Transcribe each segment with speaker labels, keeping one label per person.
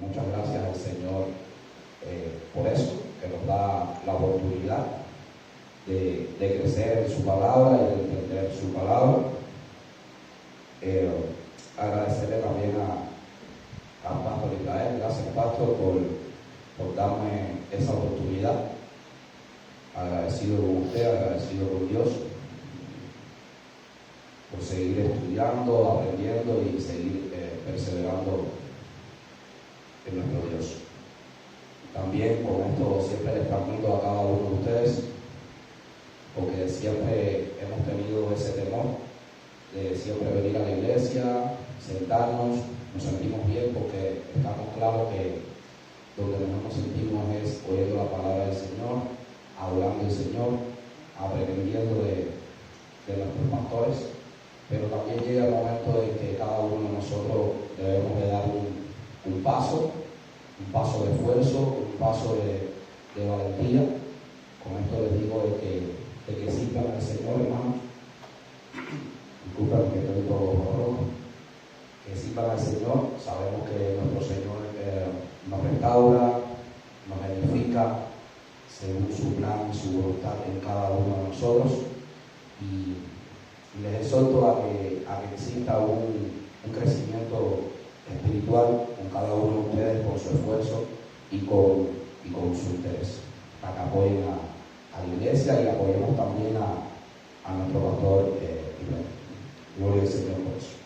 Speaker 1: muchas gracias al Señor por eso, que nos da la oportunidad de crecer en su palabra y de entender su palabra. Agradecerle también a Pastor Israel, gracias Pastor por darme esa oportunidad. Agradecido con usted, agradecido con Dios por seguir estudiando, aprendiendo y seguir perseverando en nuestro Dios. También con esto siempre les transmito a cada uno de ustedes, porque siempre hemos tenido ese temor de siempre venir a la iglesia, sentarnos, nos sentimos bien porque estamos claros que donde mejor nos sentimos es oyendo la palabra del Señor, hablando del Señor, aprendiendo de nuestros pastores, pero también llega el momento en que cada uno de nosotros debemos de dar un paso de esfuerzo, un paso de valentía. Con esto les digo de que sirvan al Señor, hermanos. Disculpen que estoy todo borroso. Que sirvan al Señor. Sabemos que nuestro Señor nos restaura, nos edifica según su plan y su voluntad en cada uno de nosotros. Y les exhorto a que exista un crecimiento espiritual con cada uno de ustedes, con su esfuerzo y con su interés, para que apoyen a la iglesia y apoyemos también a nuestro pastor Ibrahim. Gloria al Señor por eso.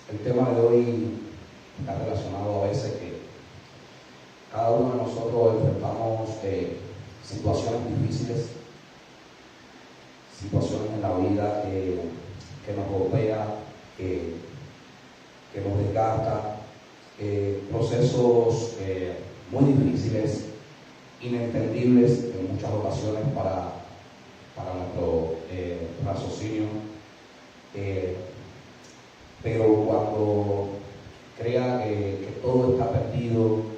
Speaker 1: El tema de hoy está relacionado a veces que cada uno de nosotros enfrentamos situaciones difíciles, situaciones en la vida que nos golpea, que nos desgasta, procesos muy difíciles, inentendibles en muchas ocasiones para nuestro raciocinio, pero cuando crea que todo está perdido,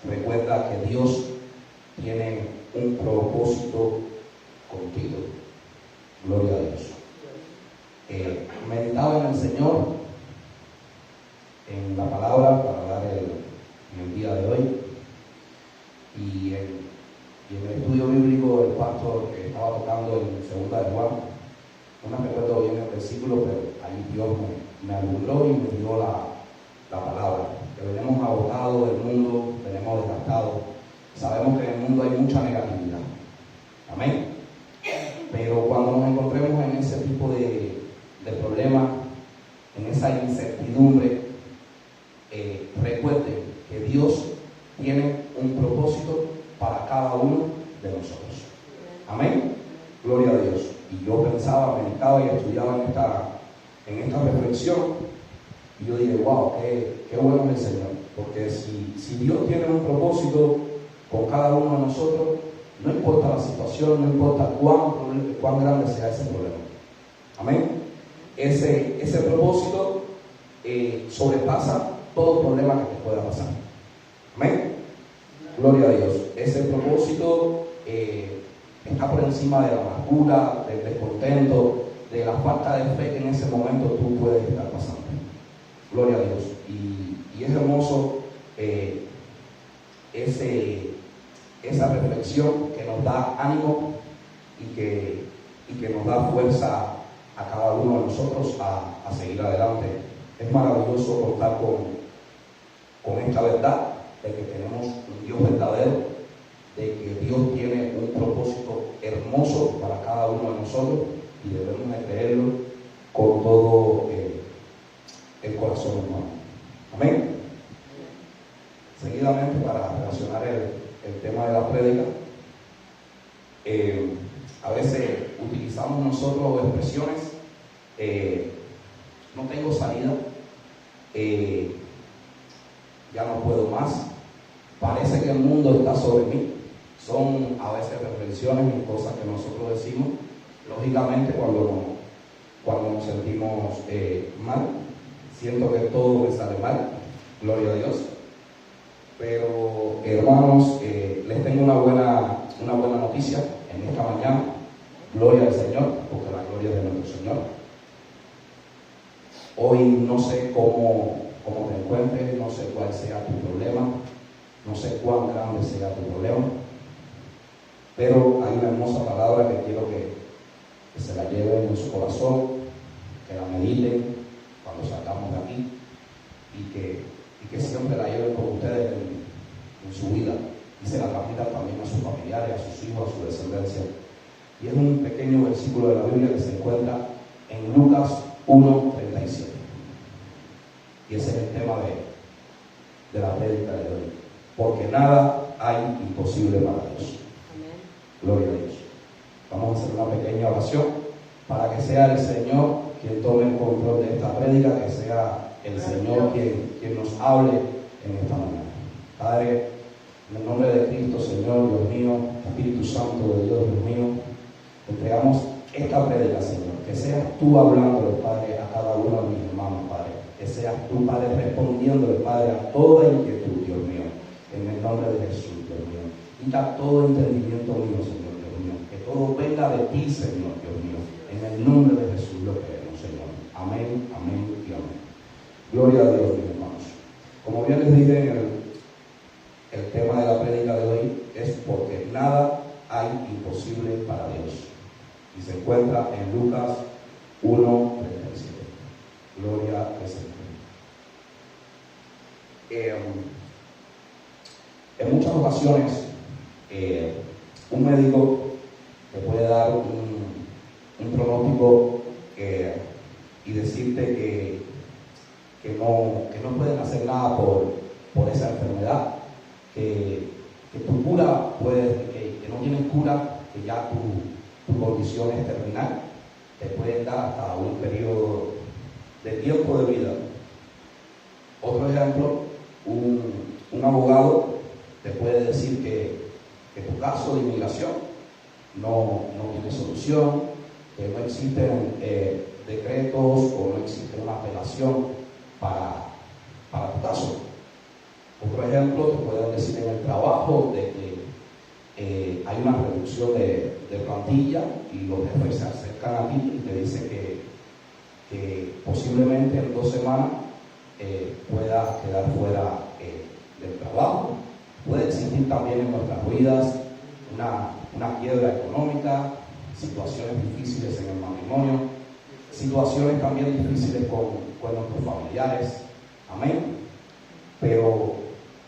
Speaker 1: recuerda que Dios tiene un propósito contigo. Gloria a Dios. Meditaba en el Señor, en la palabra para dar en el día de hoy, y en el estudio bíblico el pastor estaba tocando en 2 de Juan. No me recuerdo bien el versículo, pero ahí Dios me alumbró y me dio la palabra. Que venimos agotados del mundo, venimos desgastados. Sabemos que en el mundo hay mucha negatividad. Amén. Pero cuando nos encontremos en ese tipo de problemas, en esa incertidumbre, recuerden que Dios tiene un propósito para cada uno de nosotros. Amén. Gloria a Dios. Y yo pensaba, meditaba y estudiaba en esta reflexión, y yo dije, wow, qué bueno es el Señor. Porque si Dios tiene un propósito con cada uno de nosotros, no importa la situación, no importa cuán grande sea ese problema. Amén. Ese propósito sobrepasa todo problema que te pueda pasar. Amén. Gloria a Dios. Ese propósito está por encima de la amargura, del descontento, de la falta de fe que en ese momento tú puedes estar pasando. Gloria a Dios. Y es hermoso esa reflexión que nos da ánimo y que nos da fuerza a cada uno de nosotros a seguir adelante. Es maravilloso contar con esta verdad de que tenemos un Dios verdadero, de que Dios tiene un propósito hermoso para cada uno de nosotros y debemos de creerlo con todo el corazón humano. Amén. Seguidamente, para relacionar el tema de la prédica, a veces utilizamos nosotros expresiones, no tengo salida, ya no puedo más, parece que el mundo está sobre mí. Son a veces reflexiones y cosas que nosotros decimos, lógicamente cuando nos sentimos mal. Siento que todo me sale mal, gloria a Dios. Pero hermanos, les tengo una buena noticia en esta mañana. Gloria al Señor, porque la gloria es de nuestro Señor. Hoy no sé cómo te encuentres, no sé cuál sea tu problema, no sé cuán grande sea tu problema, pero hay una hermosa palabra que quiero que se la lleven en su corazón, que la mediten cuando salgamos de aquí y que siempre la lleven con ustedes en su vida y se la transmitan también a sus familiares, a sus hijos, a su descendencia. Y es un pequeño versículo de la Biblia que se encuentra en Lucas 1:37. Y ese es el tema de la prédica de hoy. Porque nada hay imposible para Dios. Amén. Gloria a Dios. Vamos a hacer una pequeña oración para que sea el Señor quien tome el control de esta prédica, que sea el Señor quien nos hable en esta mañana. Padre, en el nombre de Cristo, Señor, Dios mío, Espíritu Santo de Dios, Dios mío, entregamos esta prédica, Señor, que seas tú hablándole, Padre, a cada uno de mis hermanos, Padre, que seas tú, Padre, respondiéndole, Padre, a toda inquietud, Dios mío, en el nombre de Jesús, Dios mío. Quita todo entendimiento mío, Señor, Dios mío, que todo venga de ti, Señor, Dios mío, en el nombre de Jesús lo queremos, Señor. Amén, amén y amén. Gloria a Dios, mis hermanos. Como bien les dije el tema de la prédica de hoy es porque nada hay imposible para Dios. Y se encuentra en Lucas 1:37. Gloria al Señor. En muchas ocasiones, un médico te puede dar un pronóstico y decirte que no pueden hacer nada por esa enfermedad, que tu cura que no tienes cura, que ya tu condición es terminal, te pueden dar hasta un periodo de tiempo de vida. Otro ejemplo, un abogado te puede decir que tu caso de inmigración no tiene solución, que no existen decretos o no existe una apelación para tu caso. Otro ejemplo, te pueden decir en el trabajo de que hay una reducción de plantilla y los jefes se acercan a ti y te dicen que posiblemente en 2 semanas pueda quedar fuera del trabajo. Puede existir también en nuestras vidas una quiebra económica, situaciones difíciles en el matrimonio, situaciones también difíciles con nuestros familiares. Amén. Pero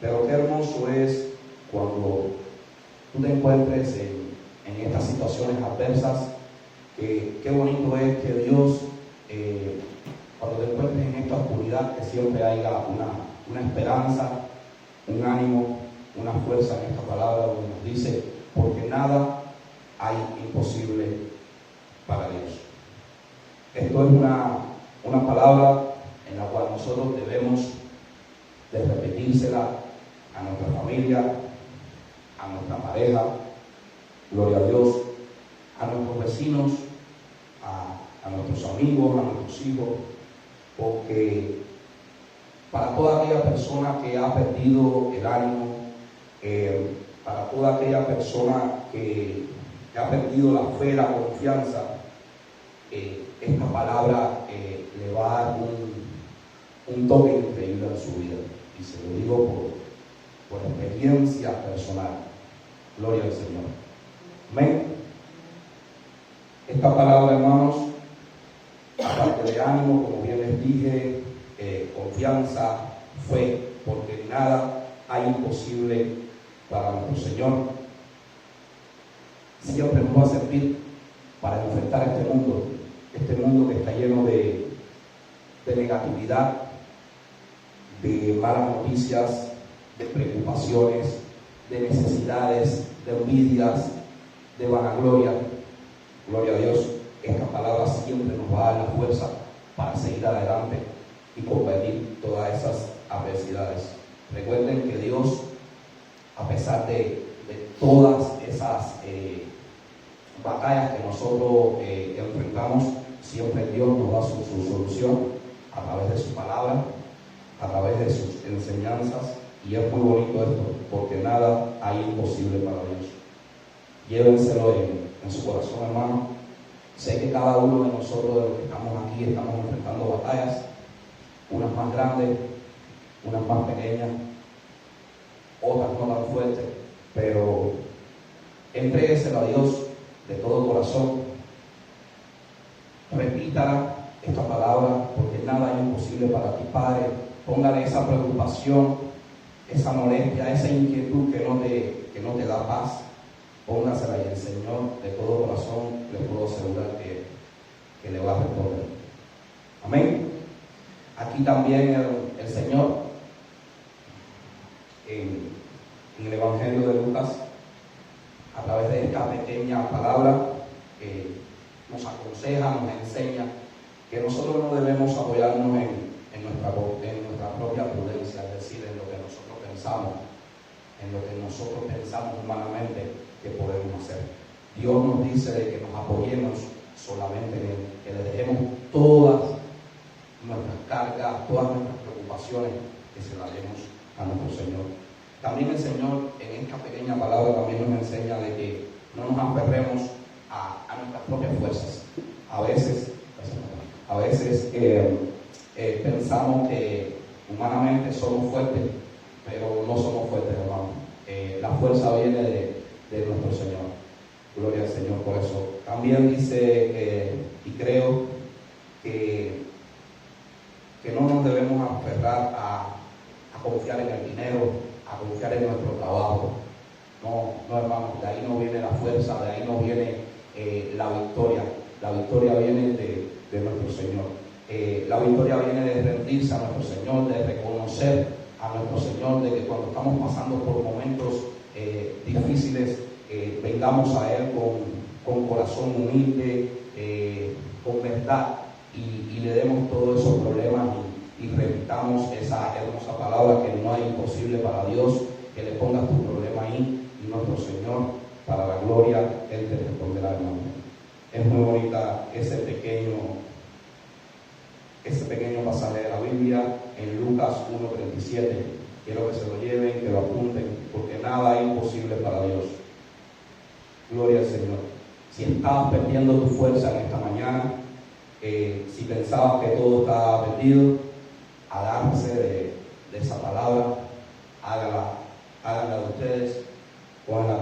Speaker 1: qué hermoso es cuando tú te encuentres en estas situaciones adversas. Qué bonito es que Dios, cuando te encuentres en esta oscuridad, que siempre haya una esperanza, un ánimo, una fuerza en esta palabra donde nos dice, porque nada hay imposible para Dios. Esto es una palabra en la cual nosotros debemos de repetírsela a nuestra familia, a nuestra pareja, gloria a Dios, a nuestros vecinos, a nuestros amigos, a nuestros hijos, porque para toda aquella persona que ha perdido el ánimo, para toda aquella persona que ha perdido la fe, la confianza, esta palabra le va a dar un toque increíble en su vida. Y se lo digo por experiencia personal. Gloria al Señor. Amén. Esta palabra, hermanos, aparte de ánimo, como bien les dije, confianza, fe, porque nada hay imposible para nuestro Señor. Siempre nos va a servir para enfrentar este mundo que está lleno de negatividad, de malas noticias, de preocupaciones, de necesidades, de envidias, de vanagloria. Gloria a Dios, esta palabra siempre nos va a dar la fuerza para seguir adelante y combatir todas esas adversidades. Recuerden que Dios, a pesar de todas esas batallas que nosotros enfrentamos, siempre Dios nos da su solución a través de su palabra, a través de sus enseñanzas, y es muy bonito esto, porque nada hay imposible para Dios. Llévenselo en su corazón, hermano, Sé que cada uno de nosotros, de los que estamos aquí, estamos enfrentando batallas, unas más grandes, unas más pequeñas, otras no tan fuertes, pero entrégueselo a Dios de todo corazón. Repítala esta palabra, porque nada es imposible para ti, Padre. Póngale esa preocupación, esa molestia, esa inquietud que no te da paz. Póngasela y el Señor de todo corazón le puedo asegurar que le va a responder. Amén. Aquí también el Señor, en el Evangelio de Lucas, a través de esta pequeña palabra, nos aconseja, nos enseña que nosotros no debemos apoyarnos en nuestra propia prudencia, es decir, en lo que nosotros pensamos humanamente que podemos hacer. Dios nos dice de que nos apoyemos solamente en Él, que le dejemos todas nuestras cargas, todas nuestras preocupaciones, que se las demos a nuestro Señor. También el Señor en esta pequeña palabra también nos enseña de que no nos aferremos a nuestras propias fuerzas. A veces pensamos que humanamente somos fuertes, pero no somos fuertes, hermano. La fuerza viene de nuestro Señor. Gloria al Señor por eso. También dice, y creo que no nos debemos aferrar a confiar en el dinero, a confiar en nuestro trabajo. No, hermano, de ahí no viene la fuerza, de ahí no viene la victoria. La victoria viene de nuestro Señor. La victoria viene de rendirse a nuestro Señor, de reconocer a nuestro Señor, de que cuando estamos pasando por momentos difíciles, vengamos a Él con corazón humilde, con verdad, y le demos todos esos problemas y repitamos esa hermosa palabra que no hay imposible para Dios, que le pongas tu problema ahí y nuestro Señor, para la gloria, Él te responderá, hermano. Es muy bonita ese pequeño pasaje de la Biblia en Lucas 1:37. Quiero que se lo lleven, que lo apunten, porque nada es imposible para Dios. Gloria al Señor. Si estabas perdiendo tu fuerza en esta mañana, si pensabas que todo estaba perdido, agárrense de esa palabra, háganla de ustedes, pónganla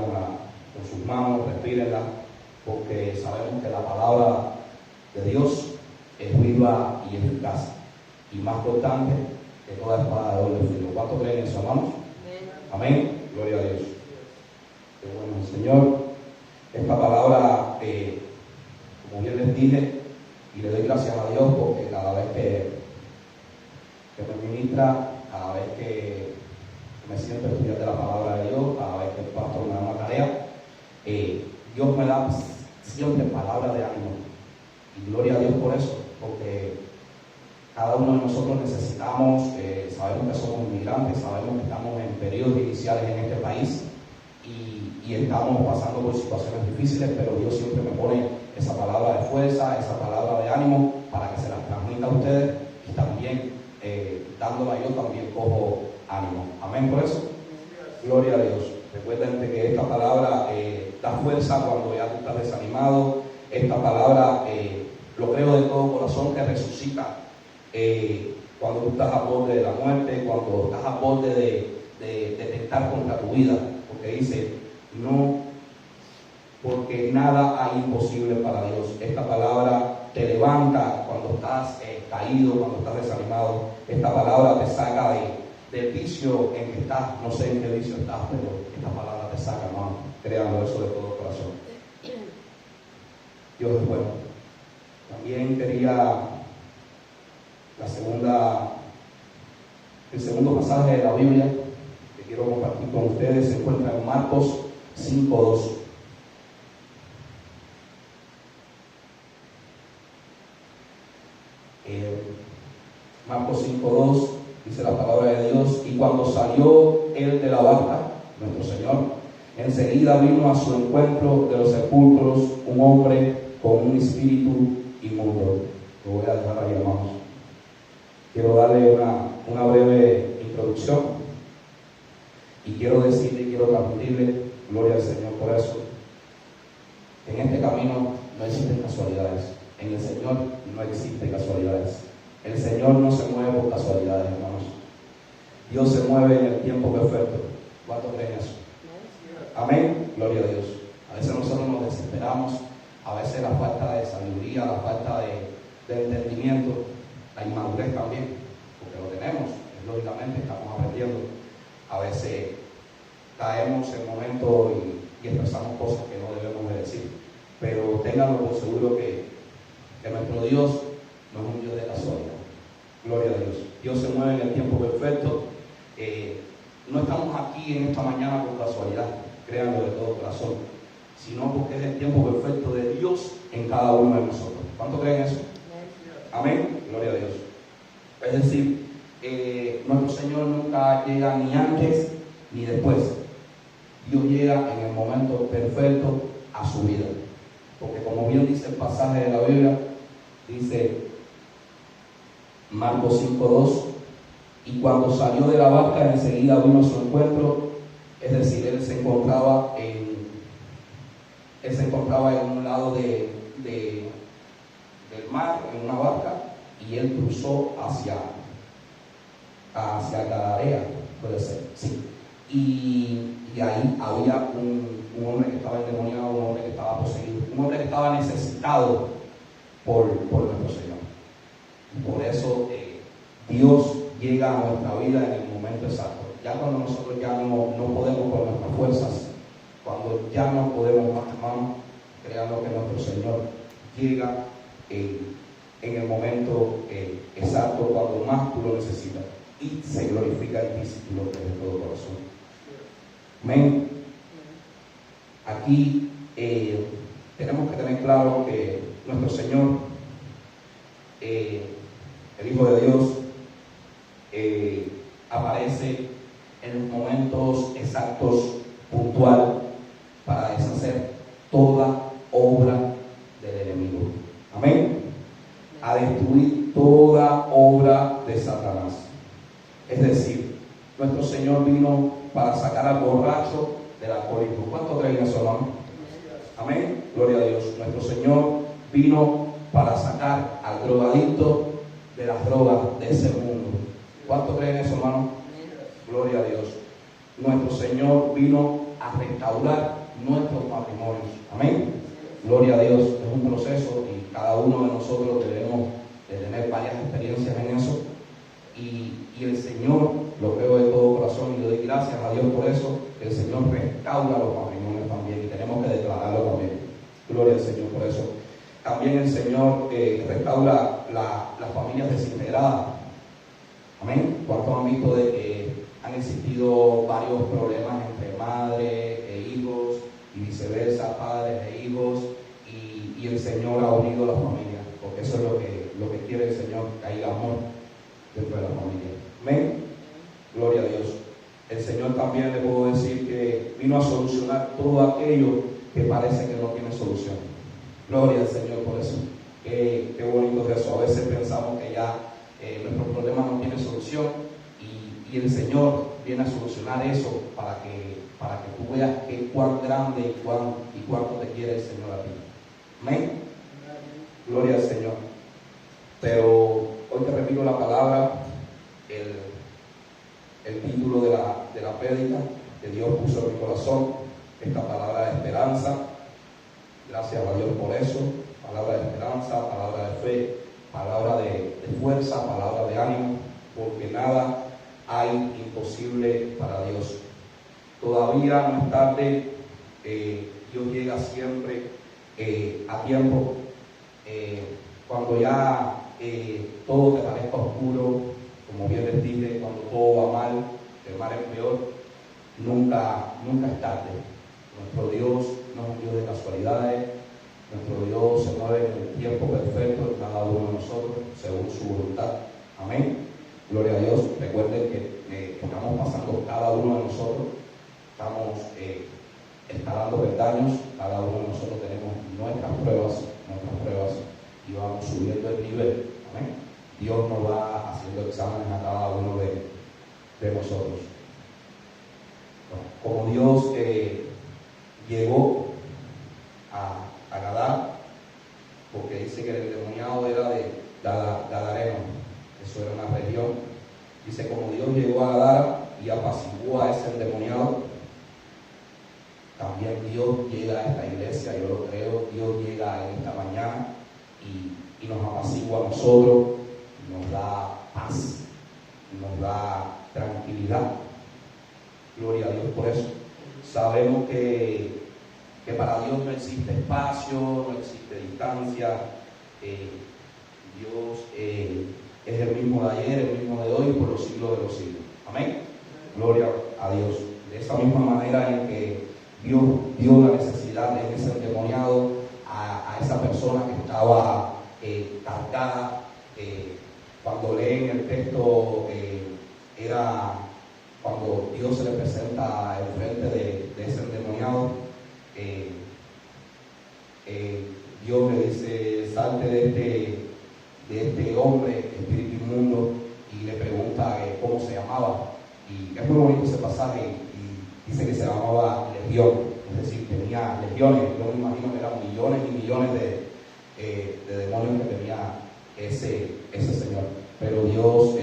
Speaker 1: con sus manos, respírenla, porque sabemos que la palabra de Dios es viva y eficaz, y más cortante que toda espada de doble filo. ¿Cuántos creen eso, hermanos? Amén. Gloria a Dios. Qué bueno, Señor. Esta palabra, como bien les dije, y le doy gracias a Dios porque cada vez que me ministra, cada vez que me siento a estudiar de la palabra de Dios, cada vez que el pastor me da una tarea, Dios me da siempre palabra de ánimo. Y gloria a Dios por eso, porque cada uno de nosotros necesitamos, sabemos que somos inmigrantes, sabemos que estamos en periodos iniciales en este país y estamos pasando por situaciones difíciles, pero Dios siempre me pone esa palabra de fuerza, esa palabra de ánimo para que se las transmita a ustedes, y también dándola yo también cojo ánimo. Amén por eso. Gloria a Dios. Recuerden que esta palabra da fuerza cuando ya tú estás desanimado. Esta palabra lo creo de todo corazón que resucita cuando tú estás a borde de la muerte, cuando estás a borde de tentar contra tu vida, porque dice, no, porque nada hay imposible para Dios. Esta palabra te levanta cuando estás caído, cuando estás desanimado. Esta palabra te saca del vicio en que estás. No sé en qué vicio estás, pero esta palabra te saca, hermano. Créanlo, eso de todo corazón. Dios es bueno. También quería el segundo pasaje de la Biblia que quiero compartir con ustedes. Se encuentra en Marcos 5:2. Marcos 5:2 dice la palabra de Dios: y cuando salió él de la barca, nuestro Señor, enseguida vino a su encuentro de los sepulcros un hombre con un espíritu inmundo. Lo voy a dejar ahí, hermanos. Quiero darle una breve introducción y quiero decirle, quiero transmitirle, gloria al Señor por eso. En este camino no existen casualidades. En el Señor no existen casualidades. El Señor no se mueve por casualidades, hermanos. Dios se mueve en el tiempo perfecto. ¿Cuántos creen eso? Amén. Gloria a Dios. A veces nosotros nos desesperamos, a veces la falta de sabiduría, la falta de entendimiento, la inmadurez también, porque lo tenemos, lógicamente estamos aprendiendo. A veces caemos en momentos y expresamos cosas que no debemos de decir, pero ténganlo por seguro que nuestro Dios no es un Dios de casualidad. Gloria a Dios. Dios se mueve en el tiempo perfecto. No estamos aquí en esta mañana por casualidad, créanlo de todo corazón, sino porque es el tiempo perfecto de Dios en cada uno de nosotros. ¿Cuánto creen eso? Amén. Gloria a Dios. Es decir, nuestro Señor nunca llega ni antes ni después. Dios llega en el momento perfecto a su vida. Porque como bien dice el pasaje de la Biblia, dice Marcos 5:2, y cuando salió de la barca enseguida vino a su encuentro, es decir, él se encontraba en un lado del mar, en una barca, y él cruzó hacia Gadarea, puede ser, sí. Y ahí había un hombre que estaba endemoniado, un hombre que estaba poseído, un hombre que estaba necesitado por nuestro Señor. Y por eso Dios llega a nuestra vida en el momento exacto. Ya cuando nosotros ya no podemos con nuestras fuerzas, cuando ya no podemos más, hermanos, créanlo que nuestro Señor llega en el momento exacto, cuando más tú lo necesitas, y se glorifica en ti si tú lo crees de todo corazón. Amén. Aquí tenemos que tener claro que nuestro Señor, el Hijo de Dios, aparece en los momentos exactos, puntual, para deshacer toda obra del enemigo. Amén. A destruir toda obra de Satanás. Es decir, nuestro Señor vino para sacar al borracho del alcoholismo. ¿Cuánto creen eso, hermano? Amén. Gloria a Dios. Nuestro Señor vino para sacar al drogadicto de las drogas de ese mundo. ¿Cuánto creen eso, hermano? Gloria a Dios. Nuestro Señor vino a restaurar nuestros matrimonios. Amén. Gloria a Dios. Es un proceso y cada uno de nosotros debemos de tener varias experiencias en eso. Y el Señor, lo creo de todo corazón y le doy gracias a Dios por eso, que el Señor restaura los matrimonios también y tenemos que declararlo también. Gloria al Señor por eso. También el Señor restaura las familias desintegradas. Amén. ¿Cuántos han visto de que han existido varios problemas entre madres e hijos y viceversa, padres e hijos, y el Señor ha unido las familias? Porque eso es lo que quiere el Señor, que haya amor dentro de la familia. Amén. Gloria a Dios. El Señor también le puedo decir que vino a solucionar todo aquello que parece que no tiene solución. Gloria al Señor por eso. Qué bonito es eso. A veces pensamos que ya nuestro problema no tiene solución y el Señor viene a solucionar eso para que tú veas cuán grande y cuánto te quiere el Señor a ti. Amén. Gloria al Señor. Pero hoy te repito la palabra, el título de la prédica que Dios puso en mi corazón, esta palabra de esperanza. Gracias a Dios por eso. Palabra de esperanza, palabra de fe, palabra de fuerza, palabra de ánimo, porque nada hay imposible para Dios. Todavía no es tarde, Dios llega siempre a tiempo. Cuando ya todo te parezca oscuro, como bien les dije, cuando todo va mal, el mal es peor, nunca es tarde. Nuestro Dios no es un Dios de casualidades. Nuestro Dios se mueve en el tiempo perfecto en cada uno de nosotros, según su voluntad. Amén. Gloria a Dios. Recuerden que estamos pasando cada uno de nosotros, estamos escalando peldaños, cada uno de nosotros tenemos nuestras pruebas, y vamos subiendo el nivel. Amén. Dios nos va haciendo exámenes a cada uno de nosotros. Como Dios llegó a Gadara, porque dice que el endemoniado era de Gadareno, eso era una región. Dice, como Dios llegó a Gadara y apaciguó a ese endemoniado, también Dios llega a esta iglesia, yo lo creo. Dios llega en esta mañana y nos apacigua a nosotros, nos da paz, nos da tranquilidad. Gloria a Dios por eso. Sabemos que para Dios no existe espacio, no existe distancia. Dios es el mismo de ayer, el mismo de hoy, por los siglos de los siglos. Amén. Gloria a Dios. De esa misma manera en que Dios vio la necesidad de ese endemoniado a esa persona que estaba cargada. Cuando leen el texto, era cuando Dios se le presenta enfrente de ese endemoniado. Dios le dice, salte de este hombre, espíritu inmundo, y le pregunta cómo se llamaba. Y es muy bonito ese pasaje, y dice que se llamaba Legión, es decir, tenía legiones. Yo me imagino que eran millones y millones de demonios que tenía ese señor. Pero Dios,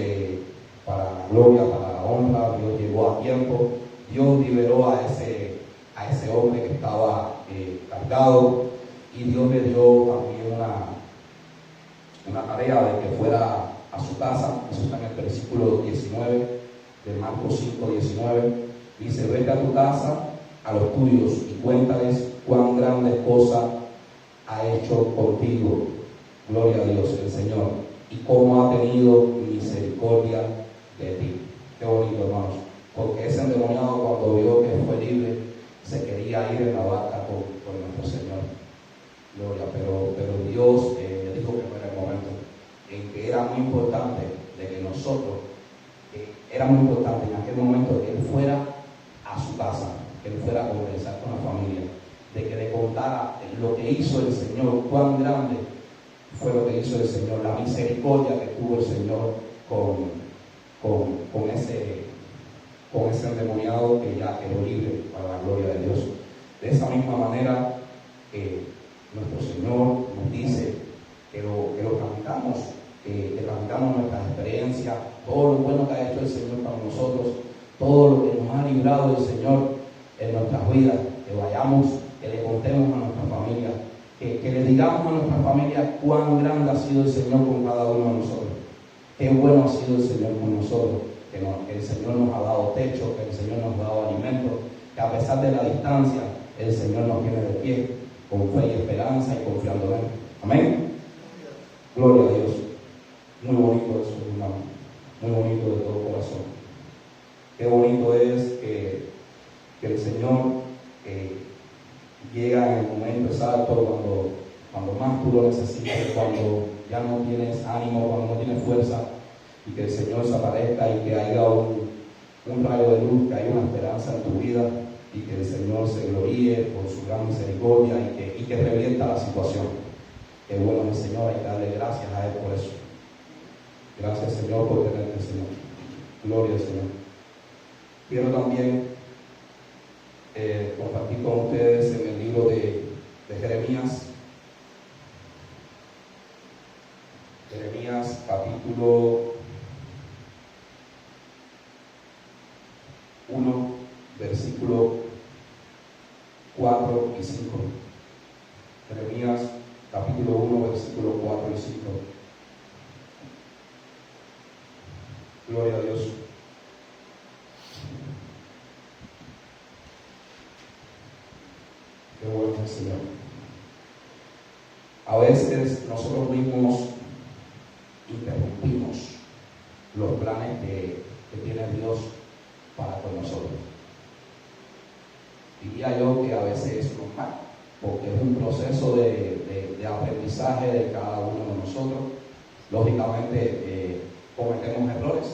Speaker 1: para la gloria, para la honra, Dios llegó a tiempo. Dios liberó a ese hombre que estaba cargado, y Dios le dio también una tarea de que fuera a su casa. Eso está en el versículo 19 de Marcos 5:19. Dice, vete a tu casa, a los tuyos, y cuéntales cuán grandes cosas ha hecho contigo, gloria a Dios el Señor, y cómo ha tenido misericordia de ti. Qué bonito, hermanos, porque ese endemoniado, cuando vio que fue libre, se quería ir en la barca con nuestro Señor. Gloria, pero Dios dijo que no era el momento, en que era muy importante de que nosotros, era muy importante en aquel momento que Él fuera a su casa, que Él fuera a conversar con la familia, de que le contara lo que hizo el Señor, cuán grande fue lo que hizo el Señor, la misericordia que tuvo el Señor con ese endemoniado que ya quedó libre para la gloria de Dios. De esa misma manera, nuestro Señor nos dice que lo transmitamos, que transmitamos nuestras experiencias, todo lo bueno que ha hecho el Señor para nosotros, todo lo que nos ha librado el Señor en nuestras vidas, que vayamos, que le contemos a nuestra familia, que le digamos a nuestra familia cuán grande ha sido el Señor con cada uno de nosotros, qué bueno ha sido el Señor con nosotros, que el Señor nos ha dado techo, que el Señor nos ha dado alimento, que a pesar de la distancia, el Señor nos tiene de pie, con fe y esperanza y confiando en Él. Amén. Gloria a Dios. Muy bonito eso, hermano. Muy bonito de todo corazón. Qué bonito es que el Señor llega en el momento exacto, cuando más tú lo necesites, cuando ya no tienes ánimo, cuando no tienes fuerza, y que el Señor se aparezca y que haya un rayo de luz, que haya una esperanza en tu vida, y que el Señor se gloríe por su gran misericordia y que revierta la situación. Qué bueno es el Señor, hay que darle gracias a Él por eso. Gracias, Señor, por tenerte, Señor. Gloria al Señor. Quiero también compartir con ustedes en el libro de Jeremías. Jeremías capítulo 1, versículo 4 y 5. Jeremías capítulo 1, versículo 4 y 5. Gloria a Dios. Qué bueno es el Señor. A veces nosotros mismos interrumpimos los planes que tiene Dios para con nosotros. Diría yo que a veces es normal, porque es un proceso de aprendizaje de cada uno de nosotros. Lógicamente cometemos errores,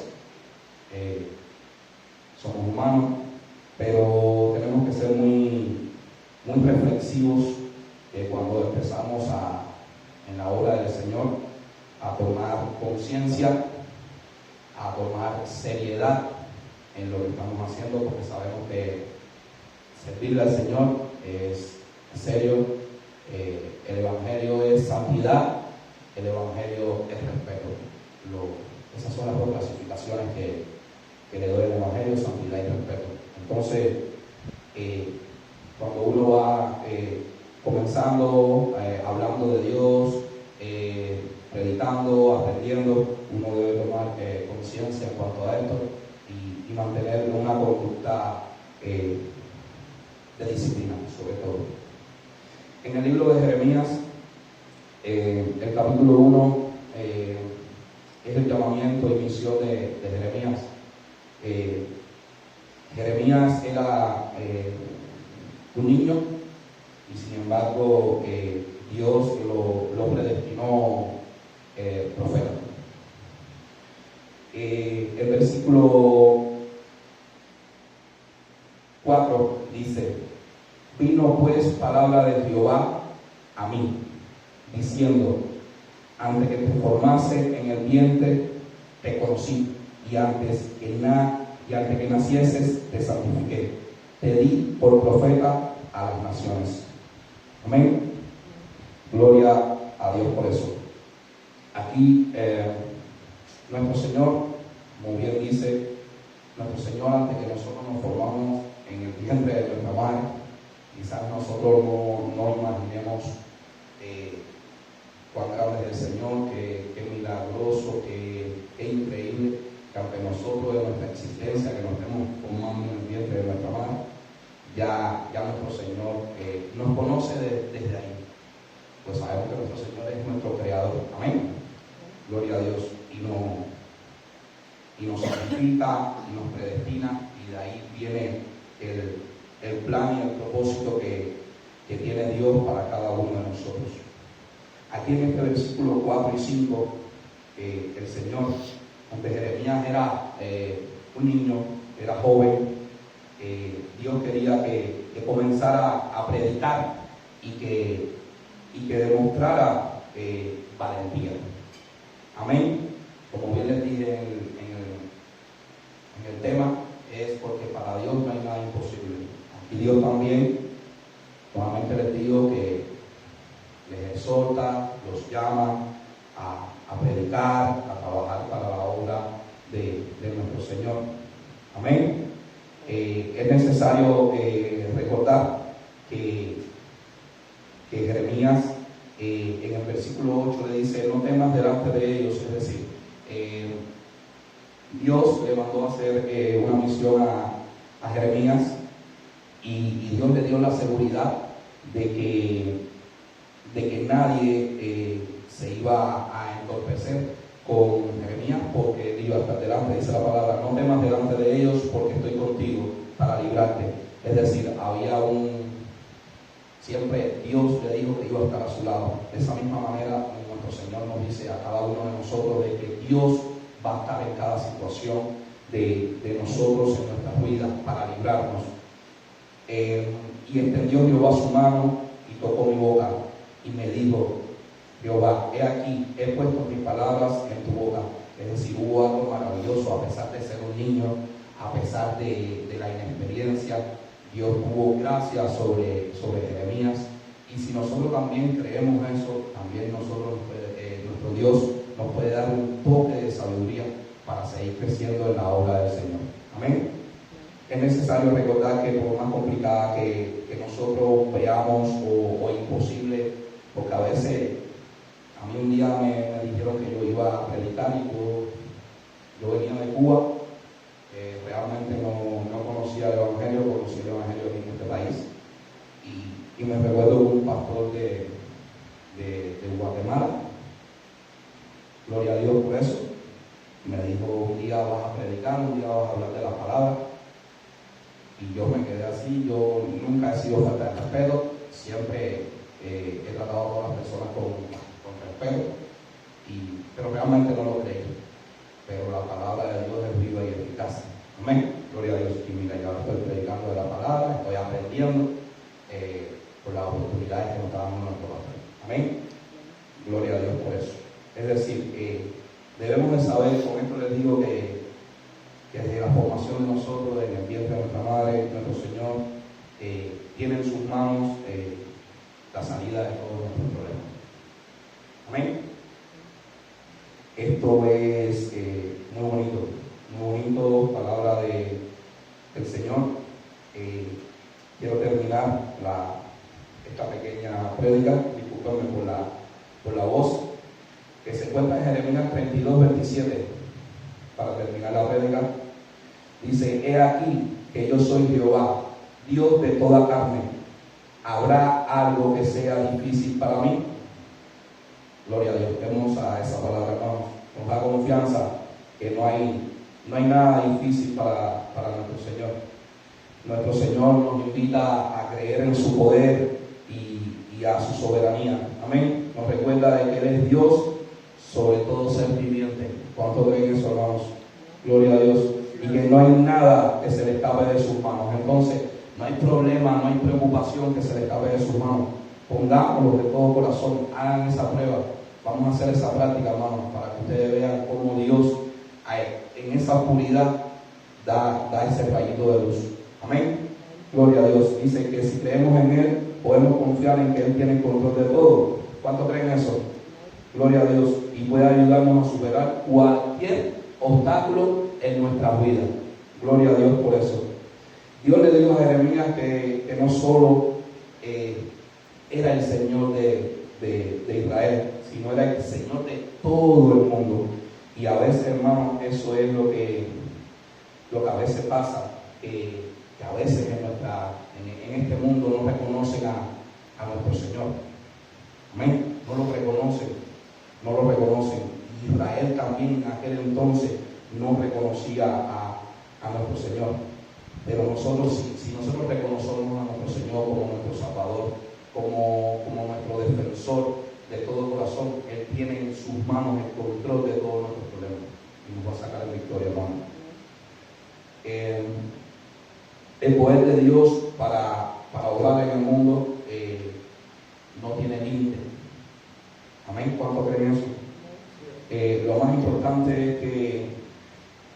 Speaker 1: somos humanos, pero tenemos que ser muy reflexivos cuando empezamos en la obra del Señor a tomar conciencia, a tomar seriedad en lo que estamos haciendo, porque sabemos que servirle al Señor es serio, El Evangelio es santidad, el Evangelio es respeto. Esas son las dos clasificaciones que le doy al Evangelio: santidad y respeto. Entonces, cuando uno va comenzando, hablando de Dios, predicando, aprendiendo, uno debe tomar conciencia en cuanto a esto y mantener una conducta de disciplina, sobre todo. En el libro de Jeremías, el capítulo 1, es el llamamiento y misión de Jeremías. Jeremías era un niño y sin embargo Dios lo predestinó profeta. El versículo 4 dice: vino pues palabra de Jehová a mí, diciendo: antes que te formase en el vientre te conocí, y antes que nacieses te santifiqué, te di por profeta a las naciones. Amén. Gloria a Dios por eso. Aquí nuestro Señor, como bien dice, nuestro Señor, antes que nosotros nos formamos en el vientre de nuestra madre, quizás nosotros no imaginemos cuán grande es el Señor, qué milagroso, qué increíble, que aunque nosotros en nuestra existencia, que nos estemos formando en el vientre de nuestra madre, ya nuestro Señor nos conoce desde ahí. Pues sabemos que nuestro Señor es nuestro creador. Amén. Gloria a Dios. Y nos santifica y nos predestina, y de ahí viene el plan y el propósito que tiene Dios para cada uno de nosotros. Aquí en este versículo 4 y 5, el Señor, aunque Jeremías era un niño, era joven, Dios quería que comenzara a predicar y que demostrara valentía. Amén. Como bien les dije en el tema, es porque para Dios no hay nada imposible. Y Dios también, nuevamente les digo que les exhorta, los llama a predicar, a trabajar para la obra de nuestro Señor. Amén. Es necesario recordar que Jeremías en el versículo 8 le dice: no temas delante de ellos. Es decir, Dios le mandó a hacer una misión a Jeremías, y Dios le dio la seguridad de que nadie se iba a entorpecer con Jeremías, porque él iba a estar delante. Dice la palabra: no temas delante de ellos, porque estoy contigo para librarte. Es decir, siempre Dios le dijo que iba a estar a su lado. De esa misma manera, nuestro Señor nos dice a cada uno de nosotros de que Dios va a estar en cada situación de nosotros, en nuestras vidas, para librarnos. Y extendió Jehová su mano y tocó mi boca y me dijo: Jehová, he aquí, he puesto mis palabras en tu boca. Es decir, hubo algo maravilloso. A pesar de ser un niño, a pesar de la inexperiencia, Dios tuvo gracia sobre Jeremías. Y si nosotros también creemos eso, también nuestro Dios nos puede dar un toque de sabiduría para seguir creciendo en la obra del Señor. Amén. Es necesario recordar que por más complicada que nosotros veamos o imposible, porque a veces a mí un día me dijeron que yo iba a predicar, y yo venía de Cuba, realmente no conocía el Evangelio, conocí el Evangelio aquí en este país, y me recuerdo un pastor de Guatemala, gloria a Dios por eso, me dijo: un día vas a predicar, un día vas a hablar de la palabra. Y yo me quedé así. Yo nunca he sido falta de respeto, siempre he tratado a todas las personas con respeto, pero realmente no lo creí. Pero la palabra de Dios es viva y eficaz. Amén. Gloria a Dios. Y mira, yo ahora estoy predicando de la palabra, estoy aprendiendo por las oportunidades que nos está dando nuestro pastor. Amén. Gloria a Dios por eso. Es decir, debemos de saber, con esto les digo que desde la formación de nosotros, en el vientre de nuestra madre, nuestro Señor tiene en sus manos la salida de todos nuestros problemas. Amén. Esto es muy bonito, palabra del Señor. Quiero terminar esta pequeña prédica, discúlpame por la voz, que se encuentra en Jeremías 32:27. Para terminar la prédica, dice: he aquí que yo soy Jehová, Dios de toda carne. ¿Habrá algo que sea difícil para mí? Gloria a Dios. Hermosa esa palabra, hermanos. Nos da confianza que no hay nada difícil para nuestro Señor. Nuestro Señor nos invita a creer en su poder y a su soberanía. Amén. Nos recuerda de que Él es Dios sobre todo ser viviente. ¿Cuánto creen eso, hermanos? Gloria a Dios. Y que no hay nada que se le escape de sus manos. Entonces, no hay problema, no hay preocupación que se le escape de sus manos. Pongámoslo de todo corazón, hagan esa prueba. Vamos a hacer esa práctica, hermanos, para que ustedes vean cómo Dios en esa oscuridad da ese rayito de luz. Amén. Gloria a Dios. Dice que si creemos en Él, podemos confiar en que Él tiene el control de todo. ¿Cuánto creen eso? Gloria a Dios. Y puede ayudarnos a superar cualquier obstáculo en nuestra vida. Gloria a Dios por eso. Dios le dijo a Jeremías que no solo era el Señor de Israel, sino era el Señor de todo el mundo. Y a veces, hermanos, eso es lo que a veces pasa, que a veces en este mundo no reconocen a nuestro Señor. Amén. No lo reconocen. Israel también en aquel entonces no reconocía a nuestro Señor. Pero nosotros, si nosotros reconocemos a nuestro Señor como nuestro Salvador, como nuestro defensor de todo corazón, Él tiene en sus manos el control de todos nuestros problemas y nos va a sacar en victoria, hermano. El poder de Dios para obrar en el mundo no tiene límite. Amén. ¿Cuánto creen eso? Lo más importante es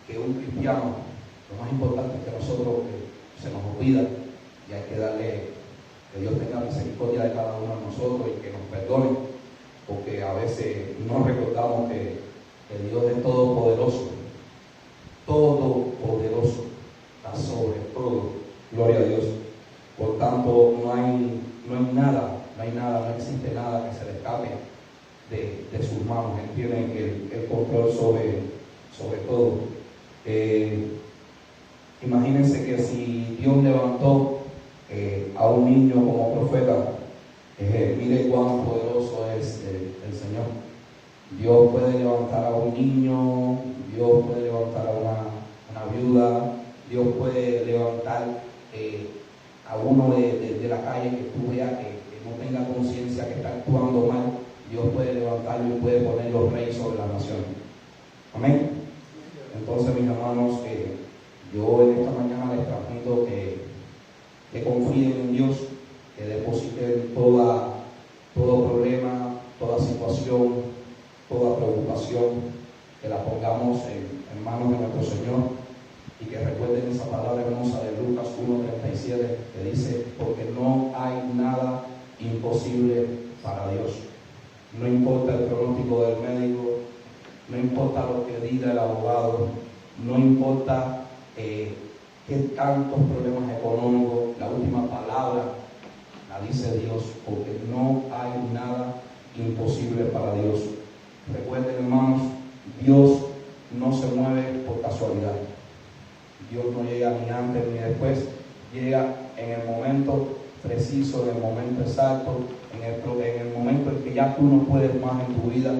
Speaker 1: que un cristiano, lo más importante es que nosotros se nos olvida y hay que darle, que Dios tenga misericordia de cada uno de nosotros y que nos perdone, porque a veces no recordamos que Dios es todopoderoso, está sobre todo. Gloria a Dios. Por tanto, no existe nada que se le escape de sus manos. Él tiene el control sobre todo. Imagínense que si Dios levantó a un niño como profeta, mire cuán poderoso es el Señor. Dios puede levantar a un niño, Dios puede levantar a una viuda, Dios puede levantar a uno de la calle que tú veas que no tenga conciencia, que está actuando mal. Dios puede levantarlo y puede ponerlo rey sobre la nación. Amén. Entonces, mis hermanos, yo en esta mañana les transmito que confíen en Dios, que depositen todo problema, toda situación, toda preocupación, que la pongamos en manos de nuestro Señor, y que recuerden esa palabra hermosa de Lucas 1:37 que dice: porque no hay nada imposible para Dios. No importa el pronóstico del médico, no importa lo que diga el abogado, no importa qué tantos problemas económicos, la última palabra la dice Dios, porque no hay nada imposible para Dios. Recuerden, hermanos, Dios no se mueve por casualidad. Dios no llega ni antes ni después, llega en el momento preciso, en el momento exacto, en el momento en que ya tú no puedes más en tu vida.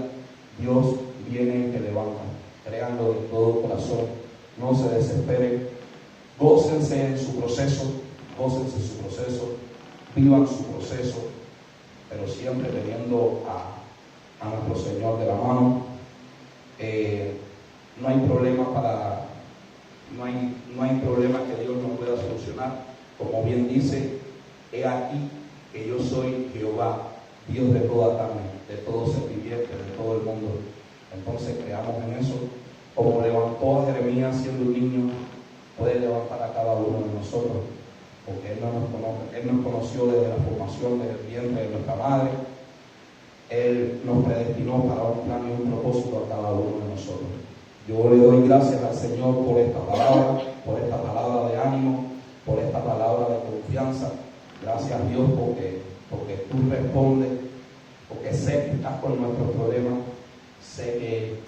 Speaker 1: Dios viene y te levanta. Créanlo de todo corazón, no se desesperen, gócense en su proceso, vivan su proceso, pero siempre teniendo a nuestro Señor de la mano. No hay problema que Dios no pueda solucionar. Como bien dice: he aquí que yo soy Jehová, Dios de toda carne, de todo ser viviente, de todo el mundo. Entonces creamos en eso. Como levantó a Jeremías siendo un niño, puede levantar a cada uno de nosotros porque Él nos conoció desde la formación del vientre de nuestra madre. Él nos predestinó para un plan y un propósito a cada uno de nosotros. Yo le doy gracias al Señor por esta palabra de ánimo, por esta palabra de confianza. Gracias, Dios, porque tú respondes, porque sé que estás con nuestros problemas, sé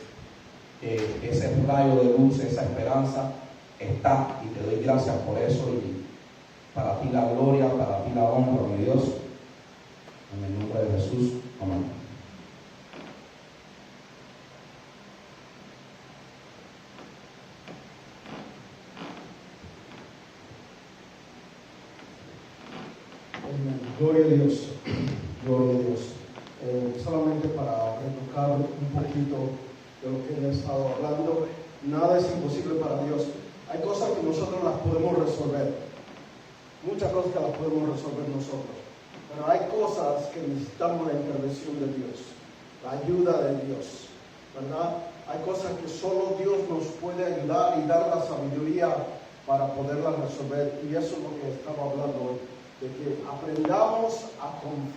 Speaker 1: que ese rayo de luz, esa esperanza está, y te doy gracias por eso, y para ti la gloria, para ti la honra, mi Dios, en el nombre de Jesús, amén.
Speaker 2: Gloria a Dios, gloria a Dios. Solamente para retocar un poquito de lo que él ha estado hablando, nada es imposible para Dios. Hay cosas que nosotros las podemos resolver, muchas cosas que las podemos resolver nosotros, pero hay cosas que necesitamos la intervención de Dios, la ayuda de Dios, ¿verdad? Hay cosas que solo Dios nos puede ayudar y dar la sabiduría para poderlas resolver, y eso es lo que estaba hablando hoy, de que aprendamos a confiar